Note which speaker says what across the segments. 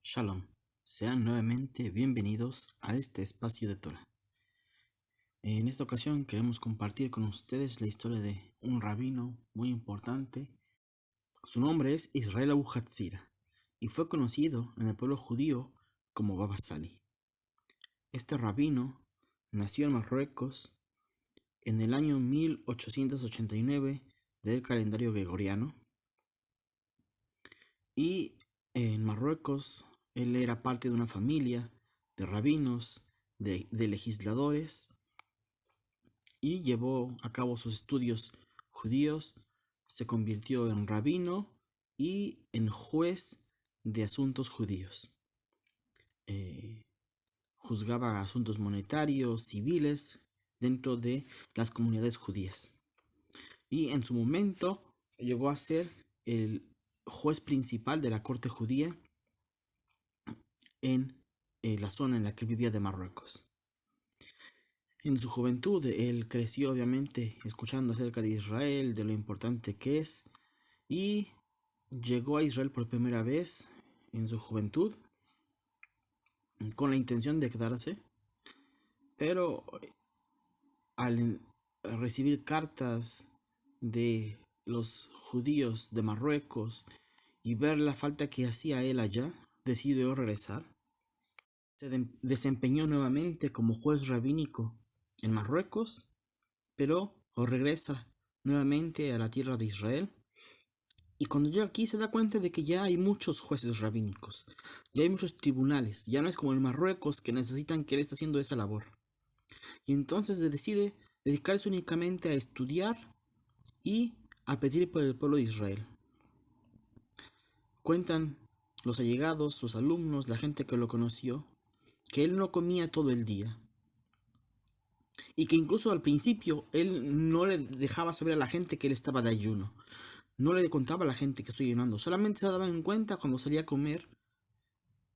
Speaker 1: Shalom, sean nuevamente bienvenidos a este espacio de Torah. En esta ocasión queremos compartir con ustedes la historia de un rabino muy importante. Su nombre es Israel Abu Hatzira y fue conocido en el pueblo judío como Baba Sali. Este rabino nació en Marruecos en el año 1889 del calendario gregoriano, y en Marruecos él era parte de una familia de rabinos, de legisladores, y llevó a cabo sus estudios judíos. Se convirtió en rabino y en juez de asuntos judíos. Juzgaba asuntos monetarios, civiles, dentro de las comunidades judías. Y en su momento llegó a ser el juez principal de la corte judía en la zona en la que él vivía de Marruecos. En su juventud él creció obviamente escuchando acerca de Israel, de lo importante que es, y llegó a Israel por primera vez en su juventud con la intención de quedarse, pero al recibir cartas de los judíos de Marruecos y ver la falta que hacía él allá, decidió regresar. Se desempeñó nuevamente como juez rabínico en Marruecos, pero regresa nuevamente a la tierra de Israel. Y cuando llega aquí se da cuenta de que ya hay muchos jueces rabínicos, ya hay muchos tribunales, ya no es como en Marruecos que necesitan que él esté haciendo esa labor. Y entonces decide dedicarse únicamente a estudiar y a pedir por el pueblo de Israel. Cuentan los allegados, sus alumnos, la gente que lo conoció, que él no comía todo el día. Y que incluso al principio él no le dejaba saber a la gente que él estaba de ayuno. No le contaba a la gente que estoy ayunando. Solamente se daban cuenta cuando salía a comer.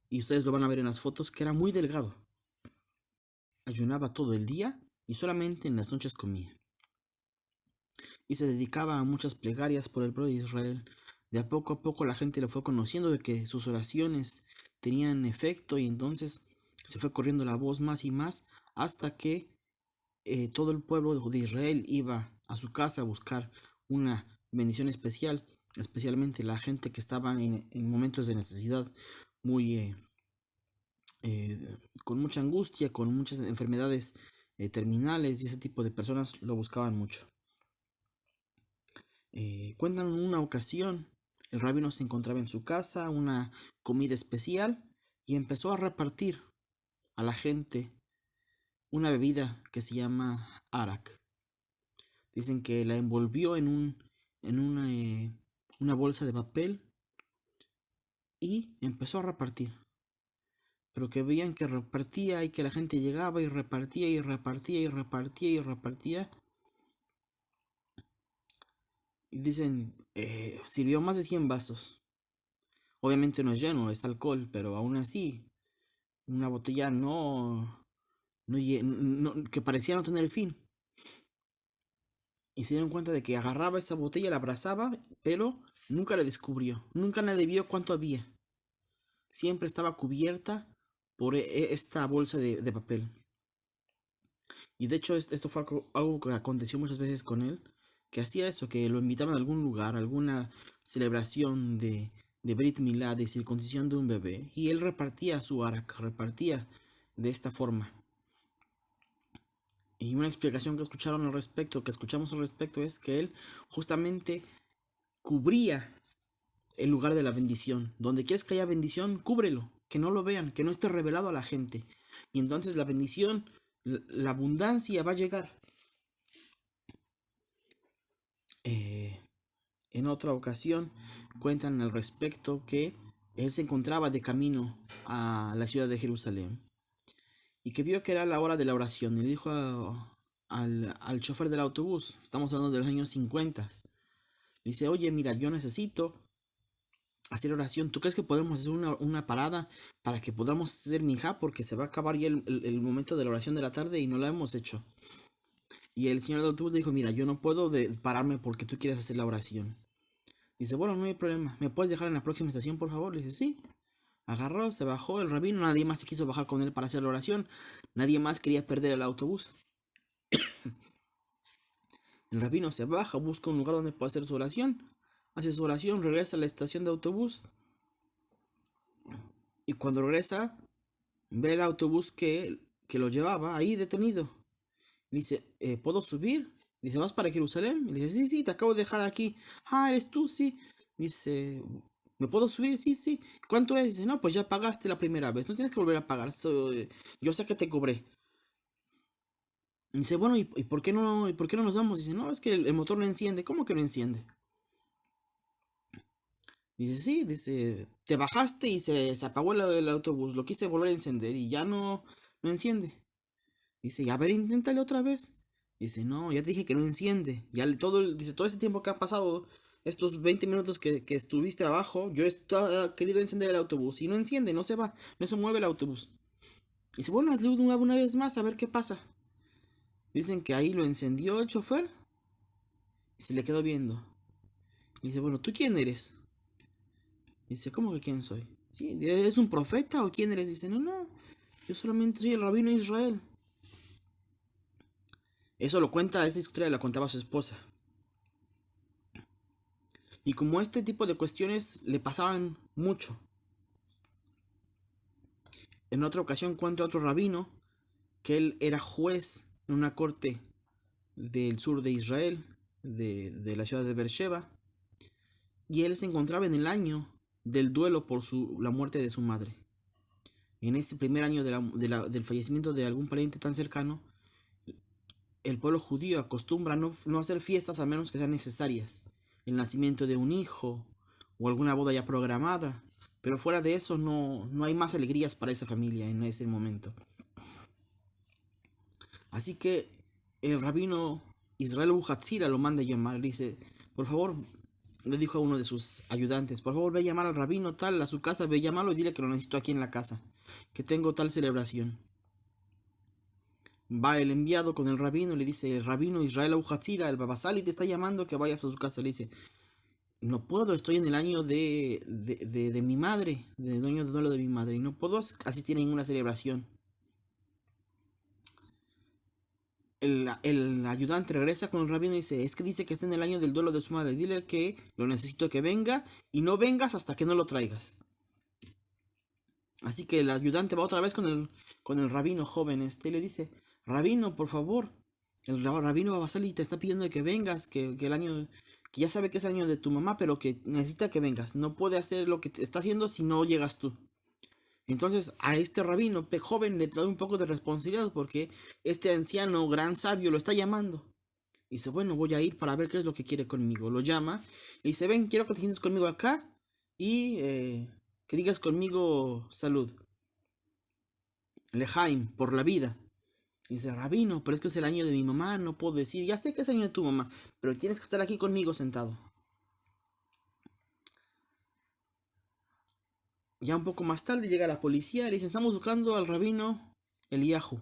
Speaker 1: Y ustedes lo van a ver en las fotos, que era muy delgado. Ayunaba todo el día y solamente en las noches comía. Y se dedicaba a muchas plegarias por el pueblo de Israel. De a poco la gente lo fue conociendo de que sus oraciones tenían efecto, y entonces se fue corriendo la voz más y más hasta que todo el pueblo de Israel iba a su casa a buscar una bendición especial, especialmente la gente que estaba en momentos de necesidad muy con mucha angustia, con muchas enfermedades terminales, y ese tipo de personas lo buscaban mucho. Cuentan una ocasión, el rabino se encontraba en su casa, una comida especial, y empezó a repartir a la gente una bebida que se llama arak. Dicen que la envolvió en una bolsa de papel y empezó a repartir. Pero que veían que repartía y que la gente llegaba y repartía y repartía y repartía y repartía. Y dicen, sirvió más de 100 vasos. Obviamente no es lleno, es alcohol, pero aún así, una botella que parecía no tener fin. Y se dieron cuenta de que agarraba esa botella, la abrazaba, pero nunca la descubrió. Nunca nadie vio cuánto había. Siempre estaba cubierta por esta bolsa de papel. Y de hecho esto fue algo que aconteció muchas veces con él, que hacía eso, que lo invitaban a algún lugar, a alguna celebración de Brit Milá, de circuncisión de un bebé, y él repartía su arak, repartía de esta forma. Y una explicación que escuchamos al respecto, es que él justamente cubría el lugar de la bendición. Donde quieres que haya bendición, cúbrelo, que no lo vean, que no esté revelado a la gente. Y entonces la bendición, la abundancia va a llegar. En otra ocasión cuentan al respecto que él se encontraba de camino a la ciudad de Jerusalén y que vio que era la hora de la oración. Y le dijo al chofer del autobús, estamos hablando de los años 50, dice, oye, mira, yo necesito hacer oración. ¿Tú crees que podemos hacer una parada para que podamos hacer mija? Porque se va a acabar ya el momento de la oración de la tarde y no la hemos hecho. Y el señor del autobús dijo, mira, yo no puedo pararme porque tú quieres hacer la oración. Dice, bueno, no hay problema. ¿Me puedes dejar en la próxima estación, por favor? Le dice, sí. Agarró, se bajó el rabino. Nadie más se quiso bajar con él para hacer la oración. Nadie más quería perder el autobús. El rabino se baja, busca un lugar donde pueda hacer su oración. Hace su oración, regresa a la estación de autobús. Y cuando regresa, ve el autobús que lo llevaba ahí detenido. Le dice, ¿puedo subir? Dice, ¿vas para Jerusalén? Le dice, sí, sí, te acabo de dejar aquí. Ah, ¿eres tú? Sí. Dice, ¿me puedo subir? Sí, sí. ¿Cuánto es? Dice, no, pues ya pagaste la primera vez. No tienes que volver a pagar. Yo sé que te cobré. Dice, bueno, ¿y por qué no nos vamos? Dice, no, es que el motor no enciende. ¿Cómo que no enciende? Dice, sí, dice, te bajaste y se apagó el autobús. Lo quise volver a encender y ya no enciende. Dice, a ver, inténtale otra vez. Dice, no, ya te dije que no enciende. Dice, todo ese tiempo que ha pasado, estos 20 minutos que estuviste abajo, yo he querido encender el autobús y no enciende, no se va, no se mueve el autobús. Dice, bueno, hazlo una vez más a ver qué pasa. Dicen que ahí lo encendió el chofer y se le quedó viendo. Y dice, bueno, ¿tú quién eres? Dice, ¿cómo que quién soy? Sí, ¿eres un profeta o quién eres? Dice, no, no, yo solamente soy el rabino de Israel. Eso lo cuenta, esa historia la contaba su esposa. Y como este tipo de cuestiones le pasaban mucho. En otra ocasión cuenta otro rabino que él era juez en una corte del sur de Israel, de la ciudad de Beersheba, y él se encontraba en el año del duelo por la muerte de su madre. En ese primer año del fallecimiento de algún pariente tan cercano, el pueblo judío acostumbra no hacer fiestas a menos que sean necesarias. El nacimiento de un hijo o alguna boda ya programada. Pero fuera de eso no hay más alegrías para esa familia en ese momento. Así que el rabino Israel Bujatzira lo manda a llamar. Le dice, por favor, le dijo a uno de sus ayudantes, por favor ve a llamar al rabino tal a su casa, ve a llamarlo y dile que lo necesito aquí en la casa, que tengo tal celebración. Va el enviado con el rabino y le dice, el rabino Israel Bujatzira, el babasali te está llamando que vayas a su casa. Le dice, no puedo, estoy en el año de mi madre, del año de duelo de mi madre, y no puedo asistir a ninguna celebración. El ayudante regresa con el rabino y dice, es que dice que está en el año del duelo de su madre, dile que lo necesito que venga y no vengas hasta que no lo traigas. Así que el ayudante va otra vez con el rabino joven y le dice, rabino, por favor, el rabino Babasali te está pidiendo que vengas, que el año, que ya sabe que es el año de tu mamá, pero que necesita que vengas, no puede hacer lo que te está haciendo si no llegas tú. Entonces a este rabino joven le trae un poco de responsabilidad porque este anciano gran sabio lo está llamando. Dice, bueno, voy a ir para ver qué es lo que quiere conmigo. Lo llama y dice, ven, quiero que te sientes conmigo acá y que digas conmigo salud. Lejaim, por la vida. Dice, rabino, pero es que es el año de mi mamá, no puedo decir, ya sé que es el año de tu mamá, pero tienes que estar aquí conmigo sentado. Ya un poco más tarde llega la policía y le dice, estamos buscando al rabino Eliyahu.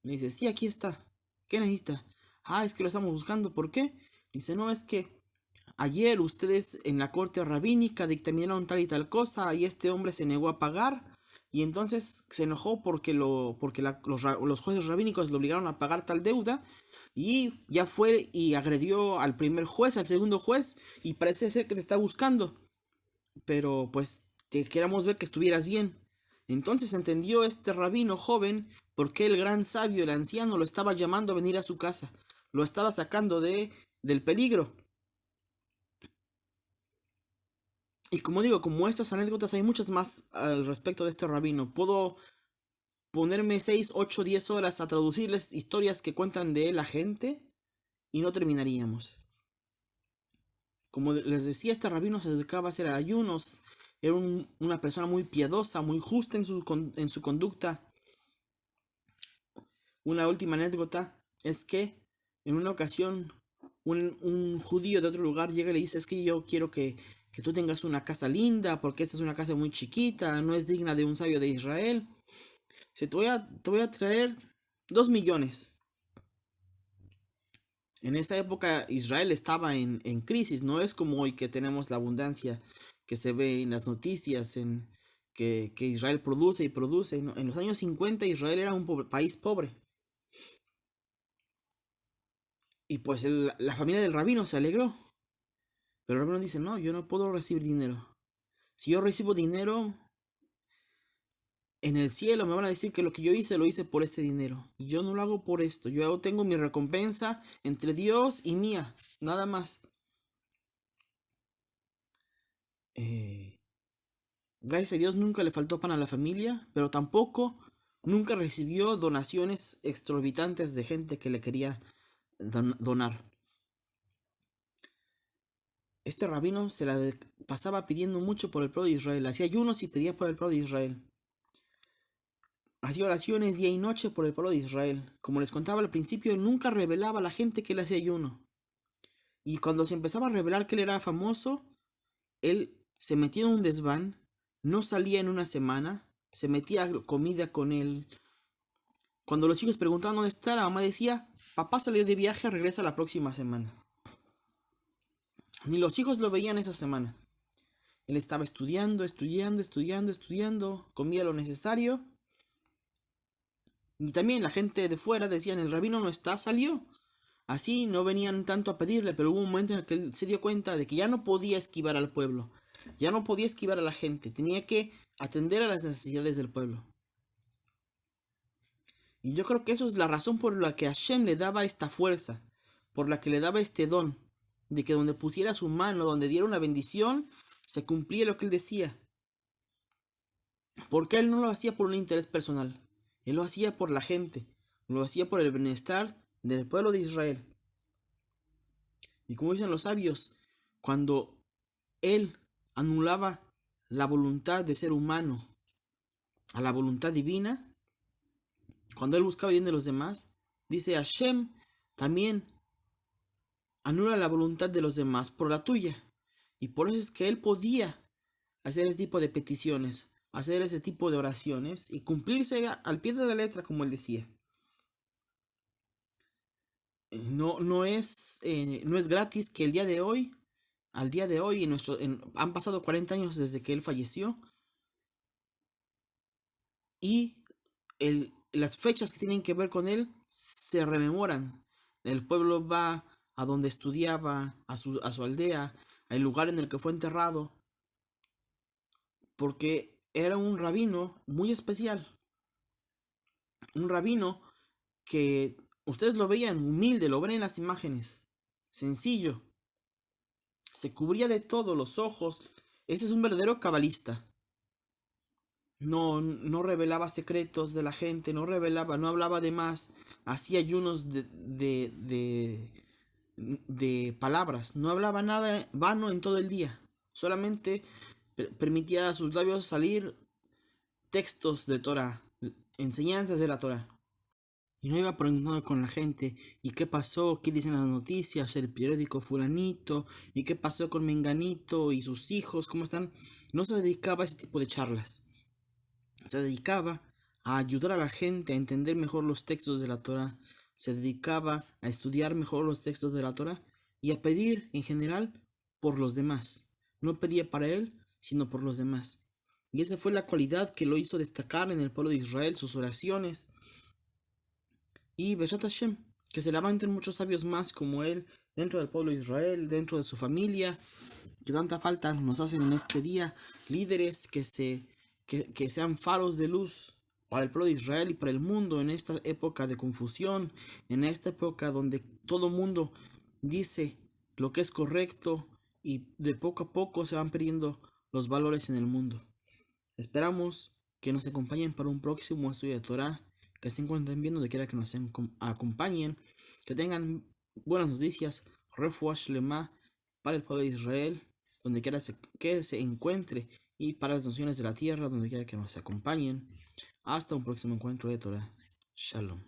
Speaker 1: Le dice, sí, aquí está. ¿Qué necesita? Ah, es que lo estamos buscando. ¿Por qué? Dice, no, es que ayer ustedes en la corte rabínica dictaminaron tal y tal cosa y este hombre se negó a pagar y entonces se enojó los jueces rabínicos le obligaron a pagar tal deuda y ya fue y agredió al primer juez, al segundo juez y parece ser que te está buscando. Pero pues te queramos ver que estuvieras bien. Entonces entendió este rabino joven por qué el gran sabio, el anciano, lo estaba llamando a venir a su casa. Lo estaba sacando del peligro. Y como digo, como estas anécdotas, hay muchas más al respecto de este rabino. Puedo ponerme 6, 8, 10 horas a traducirles historias que cuentan de él a gente y no terminaríamos. Como les decía, este rabino se dedicaba a hacer ayunos era una persona muy piadosa, muy justa en su conducta. Una última anécdota es que en una ocasión un judío de otro lugar llega y le dice, es que yo quiero que tú tengas una casa linda, porque esta es una casa muy chiquita, no es digna de un sabio de Israel. Si te voy a traer 2 millones. En esa época Israel estaba en crisis, no es como hoy que tenemos la abundancia que se ve en las noticias, que Israel produce y produce. No, en los años 50 Israel era un país pobre. Y pues la familia del rabino se alegró. Pero el rabino dice, no, yo no puedo recibir dinero. Si yo recibo dinero, en el cielo me van a decir que lo que yo hice lo hice por este dinero. Y yo no lo hago por esto. Yo tengo mi recompensa entre Dios y mía. Nada más. Eh, Gracias a Dios nunca le faltó pan a la familia, pero tampoco nunca recibió donaciones exorbitantes de gente que le quería donar. Este rabino se la pasaba pidiendo mucho por el pueblo de Israel. Hacía ayunos y pedía por el pueblo de Israel. Hacía oraciones día y noche por el pueblo de Israel. Como les contaba al principio, él nunca revelaba a la gente que él hacía ayuno. Y cuando se empezaba a revelar que él era famoso, él se metía en un desván, no salía en una semana, se metía a comida con él. Cuando los hijos preguntaban dónde está, la mamá decía, papá salió de viaje, regresa la próxima semana. Ni los hijos lo veían esa semana. Él estaba estudiando, comía lo necesario. Y también la gente de fuera decían, el rabino no está, salió. Así no venían tanto a pedirle, pero hubo un momento en el que él se dio cuenta de que ya no podía esquivar al pueblo, ya no podía esquivar a la gente, tenía que atender a las necesidades del pueblo. Y yo creo que eso es la razón por la que Hashem le daba esta fuerza, por la que le daba este don, de que donde pusiera su mano, donde diera una bendición, se cumplía lo que él decía. Porque él no lo hacía por un interés personal, él lo hacía por la gente, lo hacía por el bienestar del pueblo de Israel. Y como dicen los sabios, cuando él anulaba la voluntad de ser humano a la voluntad divina, cuando él buscaba bien de los demás, dice Hashem también anula la voluntad de los demás por la tuya. Y por eso es que él podía hacer ese tipo de peticiones, hacer ese tipo de oraciones y cumplirse al pie de la letra como él decía. No es gratis que el día de hoy, al día de hoy, han pasado 40 años desde que él falleció y las fechas que tienen que ver con él se rememoran. El pueblo va a donde estudiaba, a su aldea, al lugar en el que fue enterrado, porque era un rabino muy especial. Un rabino que ustedes lo veían humilde, lo ven en las imágenes, sencillo, se cubría de todo, los ojos. Ese es un verdadero cabalista. No revelaba secretos de la gente, no hablaba de más, hacía ayunos de palabras, no hablaba nada vano en todo el día, solamente permitía a sus labios salir textos de Torah, enseñanzas de la Torah. Y no iba preguntando con la gente, ¿y qué pasó? ¿Qué dicen las noticias? El periódico fulanito, ¿y qué pasó con Menganito y sus hijos? ¿Cómo están? No se dedicaba a ese tipo de charlas. Se dedicaba a ayudar a la gente a entender mejor los textos de la Torah, se dedicaba a estudiar mejor los textos de la Torah y a pedir en general por los demás. No pedía para él, sino por los demás. Y esa fue la cualidad que lo hizo destacar en el pueblo de Israel, sus oraciones. Y Beshat Hashem, que se levanten muchos sabios más como él dentro del pueblo de Israel, dentro de su familia, que tanta falta nos hacen en este día, líderes que sean faros de luz para el pueblo de Israel y para el mundo en esta época de confusión, en esta época donde todo mundo dice lo que es correcto y de poco a poco se van perdiendo los valores en el mundo. Esperamos que nos acompañen para un próximo estudio de Torah, que se encuentren bien donde quiera que nos acompañen, que tengan buenas noticias, refuah shlema para el pueblo de Israel, donde quiera que se encuentre y para las naciones de la tierra, donde quiera que nos acompañen. Hasta un próximo encuentro de Torah. Shalom.